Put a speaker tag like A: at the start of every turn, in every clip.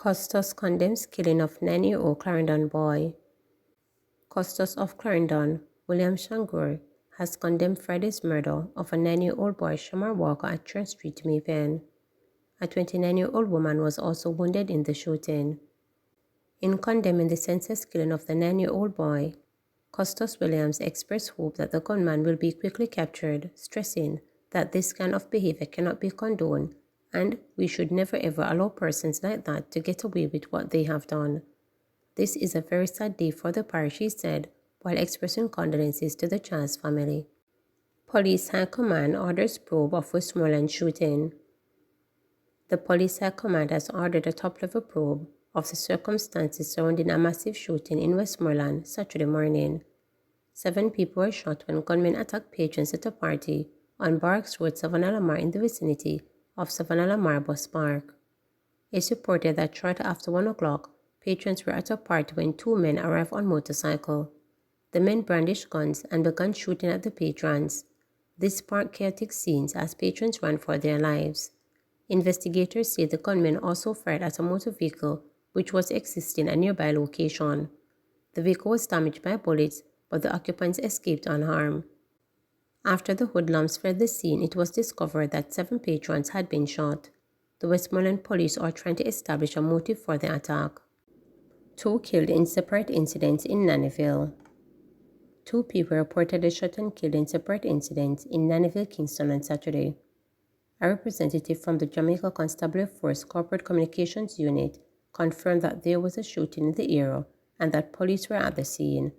A: Custos condemns killing of 9-year-old Clarendon boy. Custos of Clarendon, William Shangur, has condemned Friday's murder of a 9-year-old boy Shamar Walker at Church Street, Mayfair. A 29-year-old woman was also wounded in the shooting. In condemning the senseless killing of the 9-year-old boy, Custos Williams expressed hope that the gunman will be quickly captured, stressing that this kind of behavior cannot be condoned and we should never ever allow persons like that to get away with what they have done. This is a very sad day for the parish, he said, while expressing condolences to the child's family. Police High Command orders probe of Westmoreland shooting. The Police High Command has ordered a top-level probe of the circumstances surrounding a massive shooting in Westmoreland Saturday morning. 7 people were shot when gunmen attacked patrons at a party on Barracks Road, Savannah Lamar in the vicinity of Savannah Lamar Bus Park. It's reported that shortly after 1 o'clock, patrons were at a party when 2 men arrived on motorcycle. The men brandished guns and began shooting at the patrons. This sparked chaotic scenes as patrons ran for their lives. Investigators say the gunmen also fired at a motor vehicle which was exiting a nearby location. The vehicle was damaged by bullets, but the occupants escaped unharmed. After the hoodlums fled the scene, it was discovered that 7 patrons had been shot. The Westmoreland police are trying to establish a motive for the attack. 2 killed in separate incidents in Nannyville. 2 people reportedly shot and killed in separate incidents in Nannyville, Kingston on Saturday. A representative from the Jamaica Constabulary Force Corporate Communications Unit confirmed that there was a shooting in the area and that police were at the scene.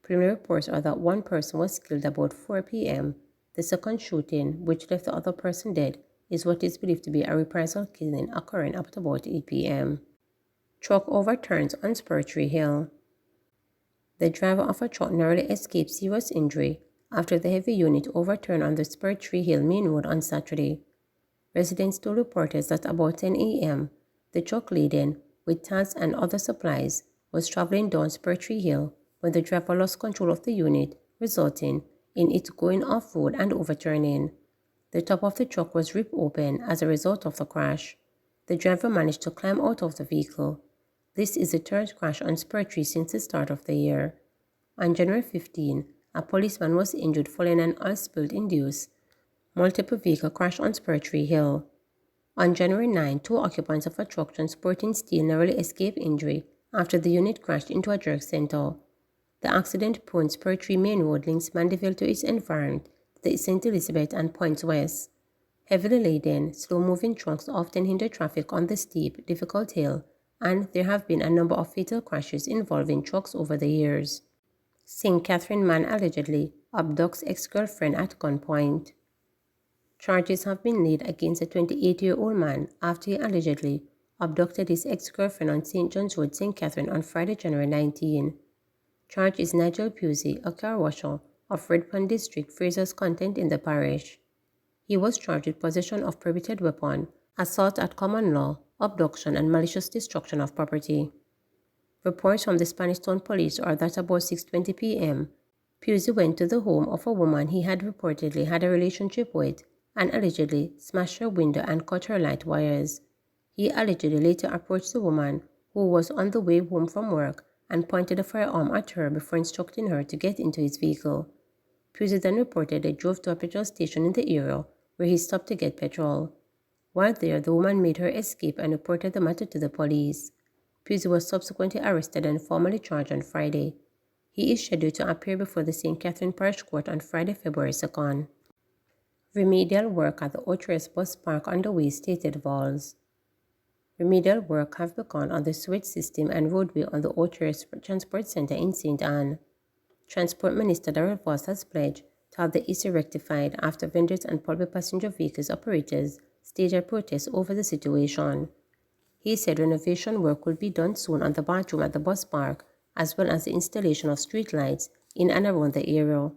A: Preliminary reports are that 1 person was killed about 4 p.m. The second shooting, which left the other person dead, is what is believed to be a reprisal killing occurring at about 8 p.m. Truck overturns on Spur Hill. The driver of a truck narrowly escaped serious injury after the heavy unit overturned on the Spur Hill main road on Saturday. Residents told reporters that about 10 a.m., the truck laden with tents and other supplies was traveling down Spur Hill when the driver lost control of the unit, resulting in it going off-road and overturning. The top of the truck was ripped open as a result of the crash. The driver managed to climb out of the vehicle. This is the 3rd crash on Spur since the start of the year. On January 15, a policeman was injured following an oil spill induced multiple vehicle crash on Spur Hill. On January 9, 2 occupants of a truck transporting steel narrowly escaped injury after the unit crashed into a drug center. The accident-prone Spur main road links Nannyville to its environs, the St. Elizabeth and Points West. Heavily laden, slow-moving trucks often hinder traffic on the steep, difficult hill, and there have been a number of fatal crashes involving trucks over the years. St. Catherine man allegedly abducts ex-girlfriend at gunpoint. Charges have been laid against a 28-year-old man after he allegedly abducted his ex-girlfriend on St. John's Road, St. Catherine on Friday, January 19. Charged is Nigel Pusey, a car washer of Redpond District, Fraser's content in the parish. He was charged with possession of prohibited weapon, assault at common law, abduction, and malicious destruction of property. Reports from the Spanish Town Police are that about 6:20 p.m., Pusey went to the home of a woman he had reportedly had a relationship with and allegedly smashed her window and cut her light wires. He allegedly later approached the woman, who was on the way home from work, and pointed a firearm at her before instructing her to get into his vehicle. Pusey then reportedly drove to a petrol station in the area where he stopped to get petrol. While there, the woman made her escape and reported the matter to the police. Pusey was subsequently arrested and formally charged on Friday. He is scheduled to appear before the St. Catherine Parish Court on Friday, February 2nd. Remedial work at the Otres Bus Park underway, stated Vols. Remedial work have begun on the sewage system and roadway on the Otres Transport Center in St. Anne. Transport Minister Darrell Voss has pledged to have the issue rectified after vendors and public passenger vehicles operators staged a protest over the situation. He said renovation work will be done soon on the bathroom at the bus park, as well as the installation of street lights in and around the area.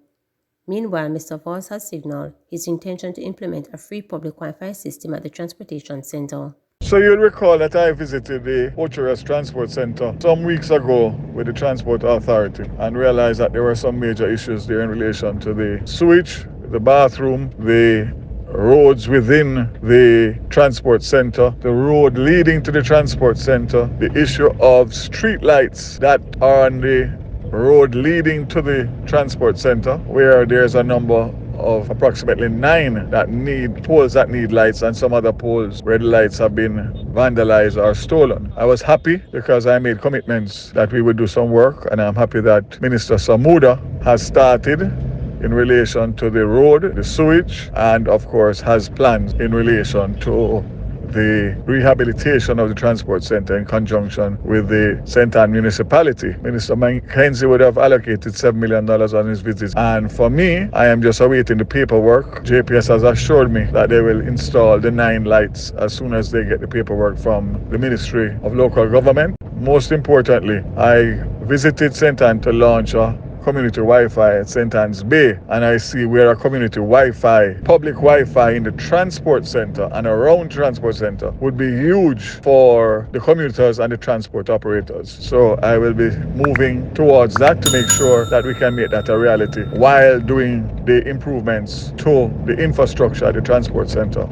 A: Meanwhile, Mr. Voss has signaled his intention to implement a free public Wi-Fi system at the transportation center.
B: So you'll recall that I visited the Ochuras Transport Center some weeks ago with the Transport Authority and realized that there were some major issues there in relation to the sewage, the bathroom, the roads within the transport center, the road leading to the transport center, the issue of street lights that are on the road leading to the transport center, where there's a number of approximately 9 that need poles that need lights, and some other poles where the lights have been vandalized or stolen. I was happy because I made commitments that we would do some work, and I'm happy that Minister Samuda has started in relation to the road, the sewage, and of course has plans in relation to the rehabilitation of the transport center in conjunction with the St. Ann municipality. Minister Mackenzie would have allocated $7 million on his visit. And for me, I am just awaiting the paperwork. JPS has assured me that they will install the 9 lights as soon as they get the paperwork from the Ministry of Local Government. Most importantly, I visited St. Ann to launch a community Wi-Fi at St. Anne's Bay, and I see where a community Wi-Fi, public Wi-Fi in the transport center and around transport center would be huge for the commuters and the transport operators. So I will be moving towards that to make sure that we can make that a reality while doing the improvements to the infrastructure at the transport center.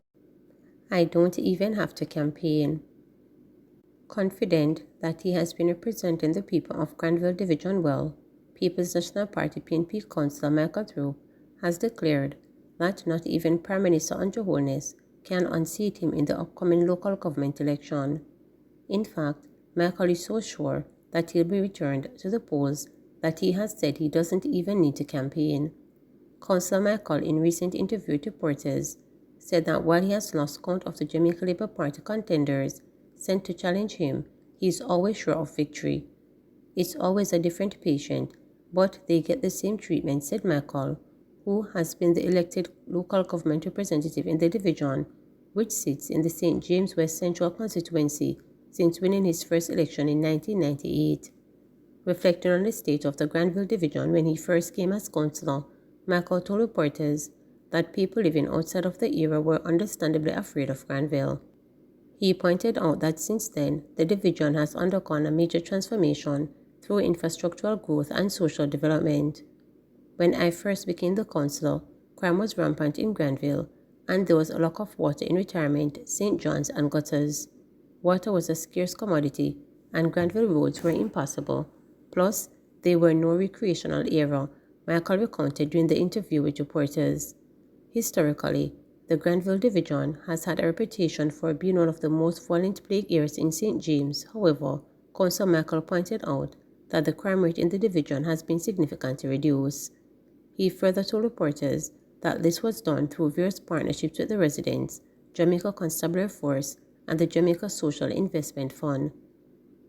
A: I don't even have to campaign. Confident that he has been representing the people of Granville Division well, People's National Party PNP councilor Michael Through has declared that not even Prime Minister Andrew Holness can unseat him in the upcoming local government election. In fact, Michael is so sure that he'll be returned to the polls that he has said he doesn't even need to campaign. Councillor Michael, in recent interview with reporters, said that while he has lost count of the Jamaica Labour Party contenders sent to challenge him, he is always sure of victory. It's always a different patient, but they get the same treatment, said Michael, who has been the elected local government representative in the division, which sits in the St. James West Central constituency since winning his first election in 1998. Reflecting on the state of the Granville division when he first came as councillor, Michael told reporters that people living outside of the area were understandably afraid of Granville. He pointed out that since then, the division has undergone a major transformation through infrastructural growth and social development. When I first became the councillor, crime was rampant in Granville, and there was a lack of water in retirement, St. John's, and gutters. Water was a scarce commodity, and Granville roads were impassable. Plus, there were no recreational area, Michael recounted during the interview with reporters. Historically, the Granville division has had a reputation for being one of the most violent plague areas in St. James. However, Councillor Michael pointed out that the crime rate in the division has been significantly reduced. He further told reporters that this was done through various partnerships with the residents, Jamaica Constabulary Force, and the Jamaica Social Investment Fund.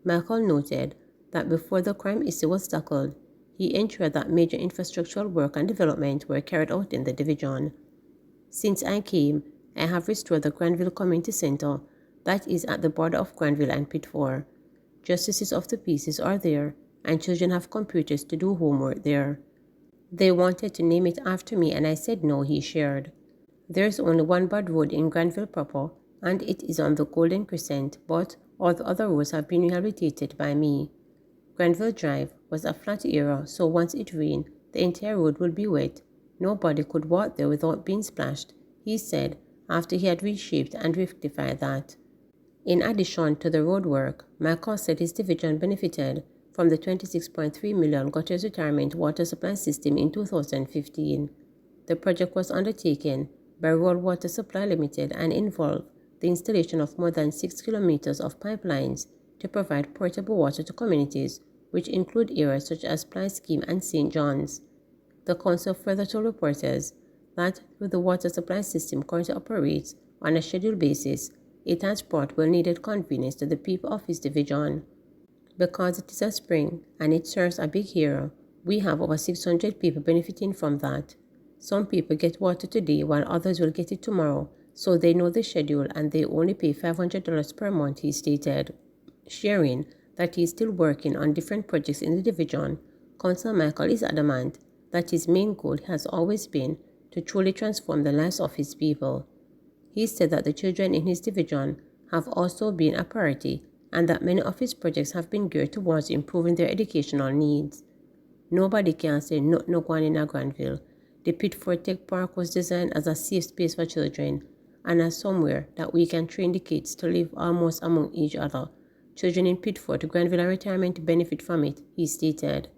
A: Michael noted that before the crime issue was tackled, he ensured that major infrastructural work and development were carried out in the division. Since I came, I have restored the Granville Community Center that is at the border of Granville and Pitford. Justices of the peace are there, and children have computers to do homework there. They wanted to name it after me and I said no, he shared. There's only one bad road in Granville proper, and it is on the Golden Crescent, but all the other roads have been rehabilitated by me. Granville Drive was a flat area, so once it rained, the entire road would be wet. Nobody could walk there without being splashed, he said, after he had reshaped and rectified that. In addition to the road work, Michael said his division benefited from the $26.3 million gutters retirement water supply system in 2015. The project was undertaken by Rural Water Supply Limited and involved the installation of more than 6 kilometers of pipelines to provide portable water to communities, which include areas such as Ply Scheme and St. John's. The council further told reporters that with the water supply system currently operates on a scheduled basis, it has brought well-needed convenience to the people of his division. Because it is a spring and it serves a big area, we have over 600 people benefiting from that. Some people get water today while others will get it tomorrow, so they know the schedule and they only pay $500 per month, he stated. Sharing that he is still working on different projects in the division, Councillor Michael is adamant that his main goal has always been to truly transform the lives of his people. He said that the children in his division have also been a priority and that many of his projects have been geared towards improving their educational needs. Nobody can say nothing no going in Granville. The Pitford Tech Park was designed as a safe space for children and as somewhere that we can train the kids to live almost among each other. Children in Pitford, Granville and retirement benefit from it, he stated.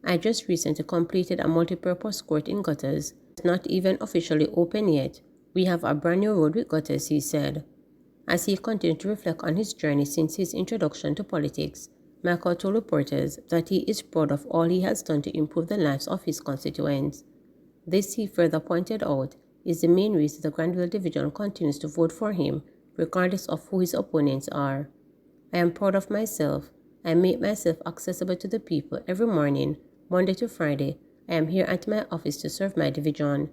A: I just recently completed a multi-purpose court in gutters. It's not even officially open yet. We have a brand new road with gutters, he said. As he continued to reflect on his journey since his introduction to politics, Michael told reporters that he is proud of all he has done to improve the lives of his constituents. This, he further pointed out, is the main reason the Granville division continues to vote for him, regardless of who his opponents are. I am proud of myself. I make myself accessible to the people every morning, Monday to Friday. I am here at my office to serve my division.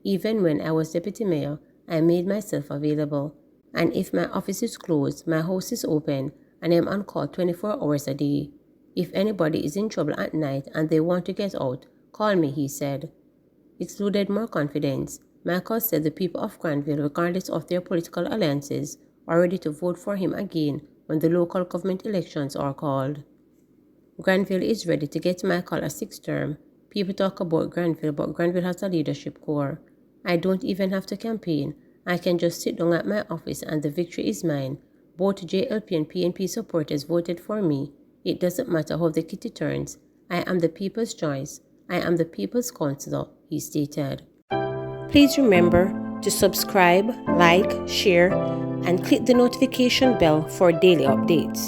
A: Even when I was deputy mayor, I made myself available. And if my office is closed, my house is open, and I am on call 24 hours a day. If anybody is in trouble at night and they want to get out, call me, he said. Exuded more confidence, Michael said the people of Granville, regardless of their political alliances, are ready to vote for him again when the local government elections are called. Granville is ready to get Michael a sixth term. People talk about Granville, but Granville has a leadership core. I don't even have to campaign. I can just sit down at my office and the victory is mine. Both JLP and PNP supporters voted for me. It doesn't matter how the kitty turns. I am the people's choice. I am the people's councilor, he stated. Please remember to subscribe, like, share, and click the notification bell for daily updates.